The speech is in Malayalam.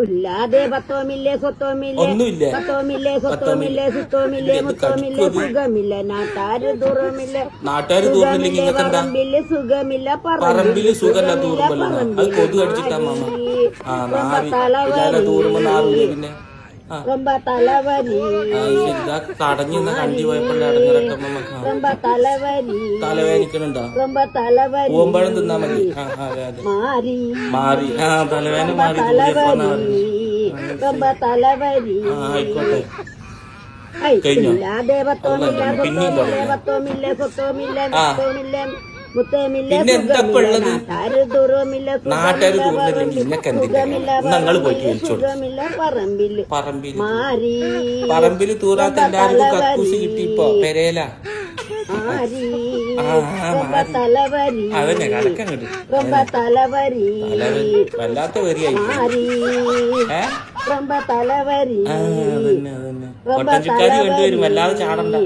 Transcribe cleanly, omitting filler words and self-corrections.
ഇല്ലാതെ പത്തോമില്ലേ സ്വത്തോമില്ലേ ഒന്നുമില്ലേ പത്തോമില്ലേ സ്വത്തോമില്ലേ സുത്തോമില്ലേ മുത്തോമില്ലേ സുഖമില്ല നാട്ടാര് ദൂരമില്ല പറമ്പില് സുഖമില്ല പറമ്പില് സുഖല്ല തൂറുമ്പല്ലോ അത് കൊതു അടിച്ചിട്ടാ മാമ പിന്നെ ரொம்ப தலைவலி കടഞ്ഞ കണ്ടി പോയപ്പോഴാണ് തലവേദനിക്കണുണ്ടോ ரொம்ப தலைவலി പൂമ്പഴം തിന്നാ മതി മാറി മാറി തലവേദന മാറി ரொம்ப தலைவலി ആയിക്കോട്ടെ കഴിഞ്ഞോ പത്തോമില്ല സ്വത്തോമില്ല മുത്തോമില്ല പിന്നെ എന്താ ഉള്ളത് നാട്ടുകാർ ദൂരമില്ലെങ്കിൽ ഇന്നൊക്കെ ഞങ്ങള് പോയിട്ട് വലിച്ചോളൂ പറമ്പില് തൂറാത്ത എല്ലാവർക്കും കക്കൂസ് കിട്ടിയിപ്പോ പെരേല അതന്നെ കടക്കങ്ങട് വല്ലാത്ത വെറിയായി അതന്നെ കൊട്ടഞ്ചിക്കാരി കണ്ടുവരും വല്ലാതെ ചാടണ്ട